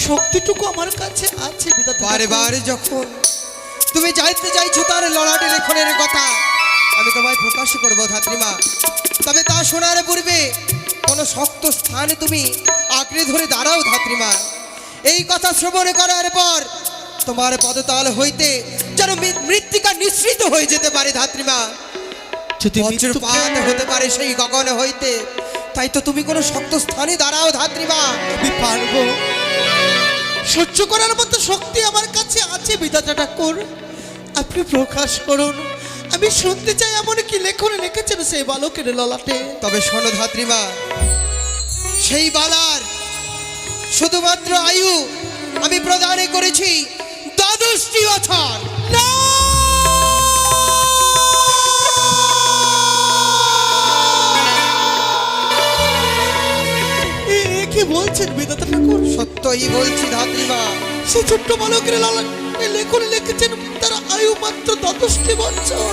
শক্তিটুকু আমার কাছে আছে। বারবার যখন তুমি যাইতে চাইছো তার ললাটে লেখনের কথা আমি তোমায় প্রকাশ করবো ধাত্রীমা, তবে তা শোনার পূর্বে কোনো শক্ত স্থানে তুমি আঁকড়ে ধরে দাঁড়াও ধাত্রীমা। এই কথা শ্রবণ করার পর তোমার পদতল হইতে যেন মৃত্তিকা নিঃসৃত হয়ে যেতে পারে ধাত্রীমা, যদি বজ্রপাত হতে পারে সেই গগন হইতে। তাই তো তুমি কোনো শক্ত স্থানে দাঁড়াও ধাত্রীমা। আমি পারবো, সহ্য করার মতো শক্তি আমার কাছে আছে। বিধাতা ঠাকুর, আপনি প্রকাশ করুন, আমি শুনতে চাই এমন কি লেখনে লিখেছেন সেই বালকের ললাটে। তবে শোনো ধাত্রীমা, সেই বালার শুধুমাত্র আয়ু আমি প্রদান করেছি 12টি বছর। না! এ কি বলছেন বিধাতা ঠাকুর? সত্যই বলছি ধাত্রীমা। সে ছোট্ট বালকের ললাটে লেখনে লিখেছেন তার আয়ু মাত্র 12টি বছর।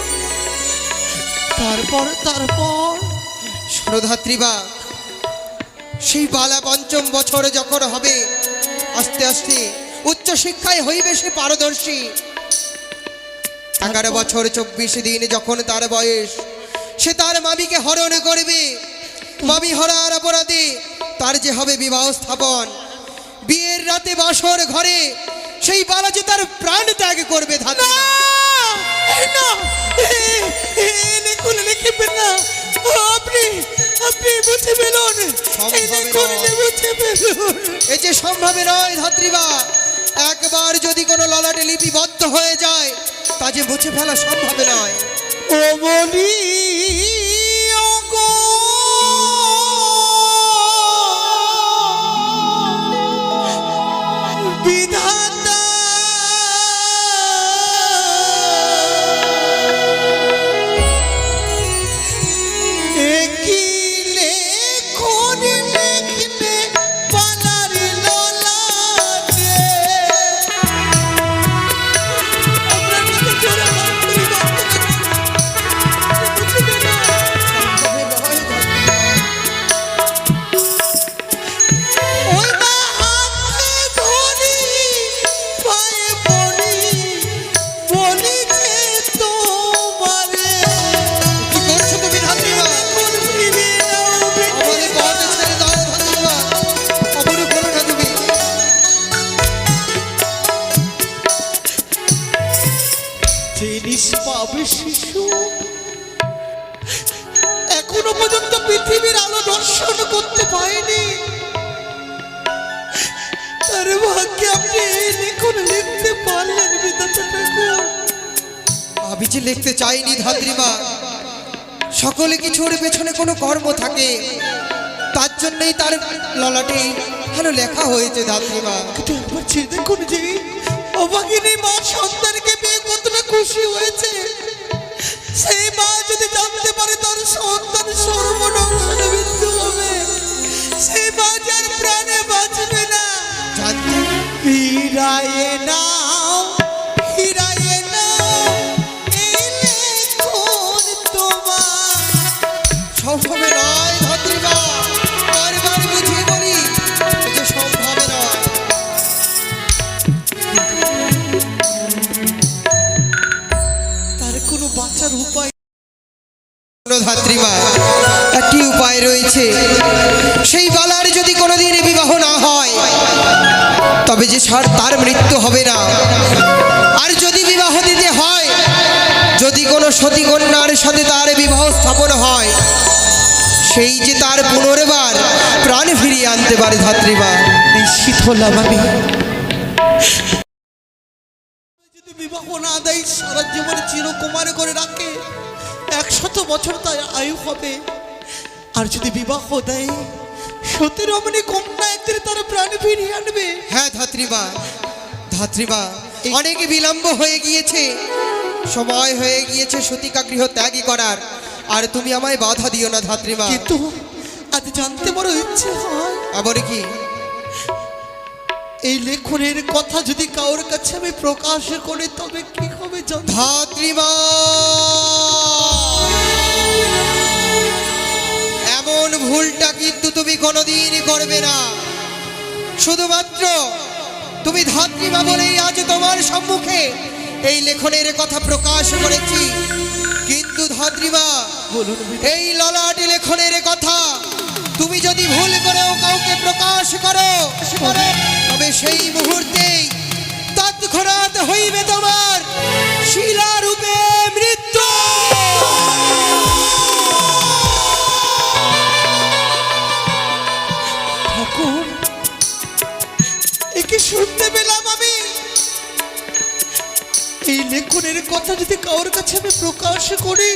তারপর শোনো ধাত্রীবা, সেই বালা পঞ্চম বছর যখন হবে, আস্তে আস্তে উচ্চ শিক্ষায় হইবে সে পারদর্শী। 11 বছর 24 দিন যখন তার বয়স, সে তার মামিকে হরণ করবে। মামি হরার অপরাধে তার যে হবে বিবাহ স্থাপন। বিয়ের রাতে বাসর ঘরে সেই বালা যে তার প্রাণ ত্যাগ করবে। ধাত্রী এ যে সম্ভবে নয় ধাত্রীবা। একবার যদি কোনো ললাটে লিপিবদ্ধ হয়ে যায়, তা যে মুছে ফেলা সম্ভব নয়। ও বলি বিধাতা, একই লেখন লিখলে পালার ললাটে। আমরা কত জোরে হাত তুলি বুঝবে না। ওই মা হাতে ধরি পায়ে পড়ি, বলিছে তোমারে কি করছো তুমি ধাত্রীবা? কোন ফিরে নাও আমাদের পথ ছেড়ে দাও ধাত্রীবা, অবরূপ করো না তুমি। জিনিস পাবে শিশু, এখনো পর্যন্ত পৃথিবীর আলো দর্শন করতে পারেনি। তার ভাগ্যে আপনি এই লিখন লিখতে পারলেন বিধাতা ঠাকুর। আমি যে লিখতে চাইনি ধাত্রীবা, সকলে কিছুর পেছনে কোনো কর্ম থাকে, তার জন্যই তার ললাটে ভালো লেখা হয়েছে ধাত্রীবা। কিন্তু একবার চেয়ে দেখুন যে অভাগিনী মা সন্তানকে পেয়ে কতটা খুশি হয়েছে। সেই মা যদি জানতে পারে তার সন্তান সর্বনাশনে মৃত্যু হবে, সেই মা যার প্রাণে বাঁচবে না। জানতে ফিরায়ে নাও, ফিরায়ে নাও এই লেখন তোমার। সম্ভবে নয় ধাত্রীবা, বারবার বুঝিয়ে বলি, এ যে সম্ভবে নয়। তার কোনো বাঁচার উপায় শোনো ধাত্রীবা, একটি উপায় রয়েছে। সেই বালার যদি কোনোদিন বিবাহ না হয়, তবে যে তার মৃত্যু হবে না। আর যদি বিবাহ দিতে হয়, যদি কোনো সতী কন্যার সাথে তার বিবাহ স্থাপন হয়, সেই যে তার পুনর্বার প্রাণ ফিরিয়ে আনতে পারে ধাত্রীবা। নিশ্চিত হলাম আমি। যদি বিবাহ না দেয়, সারা জীবন চিরকুমার করে রাখে, 100 বছর তার আয়ু হবে। আর যদি বিবাহ দেয়, সতী রমণী কন্যা একদিন তার প্রাণ ফিরিয়ে আনবে। হ্যাঁ ধাত্রীবা, ধাত্রীবা, অনেক বিলম্ব হয়ে গিয়েছে, সময় হয়ে গিয়েছে সতীকা গৃহ ত্যাগী করার। আর তুমি আমায় বাধা দিও না ধাত্রীবা। কিন্তু আজ জানতে বড় ইচ্ছে হয়, আবার কি? এই লেখনের কথা যদি কারোর কাছে আমি প্রকাশ করি, তবে কি হবে জানো? ধাত্রীবা, এমন ভুলটা কিন্তু তুমি কোনোদিন করবে না। শুধুমাত্র তুমি ধাত্রীবা বলেই আজ তোমার সম্মুখে এই লেখনের কথা প্রকাশ করেছি। কিন্তু ধাত্রীবা, বলুন এই ললাটে লেখনের কথা তুমি যদি ভুল করেও কাউকে প্রকাশ করো, তবে সেই মুহূর্তেই তৎক্ষণাৎ হইবে তোমার শিলারূপে মৃত্যু। ঠাকুর, একে শুনতে পেলাম আমি। এই লেখনের কথা যদি কারোর কাছে আমি প্রকাশ করি,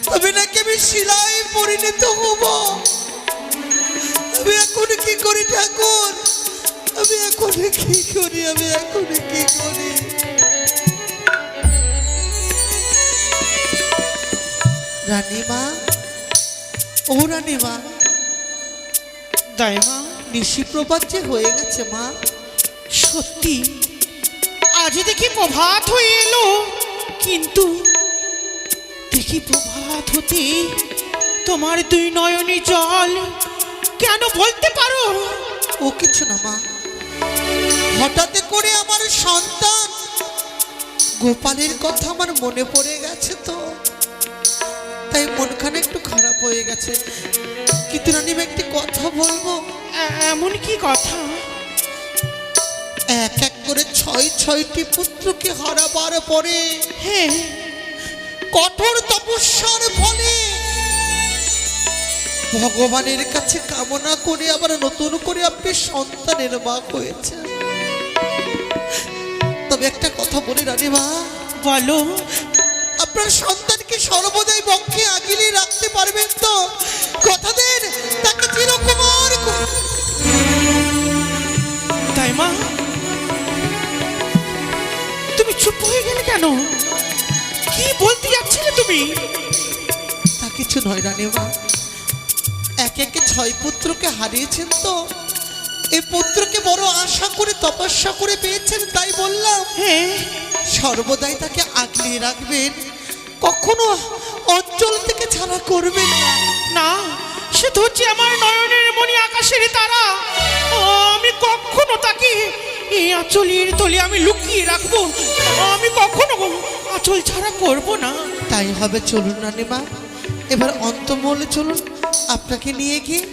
তবে নাকি আমি শিলায় পরিণত হব। আমি এখন কি করি ঠাকুর? আমি এখন কি করি? আমি এখন কি করি? রানীমা, ও রানীমা, দাইমা, নিশি প্রভাত যে হয়ে গেছে মা। সত্যি আজ দেখি প্রভাত হয়ে এলো, কিন্তু দেখি প্রভাত হতে তোমার দুই নয়নে জল, কেন বলতে পারো? ও কিছু না মা, হঠাৎ করে আমার সন্তান গোপালের কথা আমার মনে পড়ে গেছে, তো তাই মনখানে একটু খারাপ হয়ে গেছে। কিন্তু রানীমা একটি কথা বলবো। এমন কি কথা? এক এক করে ছয়টি পুত্রকে হারাবার পরে হ্যাঁ, কঠোর তপস্যার ফলে ভগবানের কাছে কামনা করে আবার নতুন করে আপনি সন্তানের মা হয়েছে। তবে একটা কথা বলি রানীমা, বলো। আপনার সন্তানকে সর্বদাই বক্ষে আগিলে রাখতে পারবেন তো? কথা দেন তাকে চিরকুমার তাই মা, তুমি চুপ হয়ে গেলে কেন? কি বলতে যাচ্ছিলে তুমি? তা কিছু নয় রানীমা, এক একে 6 পুত্রকে হারিয়েছেন তো, এই পুত্রকে বড় আশা করে তপস্যা করে পেয়েছেন, তাই বললাম হ্যাঁ, সর্বদাই তাকে আগলিয়ে রাখবেন, কখনো অঞ্চল থেকে ছাড়া করবেন না। না, সে তো হচ্ছে আমার নয়নের মণি, আকাশের তারা। আমি কখনো তাকে এই আঁচলের তলে আমি লুকিয়ে রাখবো। আমি কখনো আঁচল ছাড়া করব না। তাই হবে, চলুন রানীমা, এবার অন্তমহলে চলুন, আপনাকে নিয়ে গিয়ে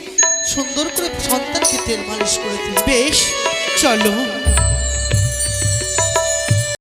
সুন্দর করে সন্তানকে তেল মালিশ করে দিন। বেশ, চলো।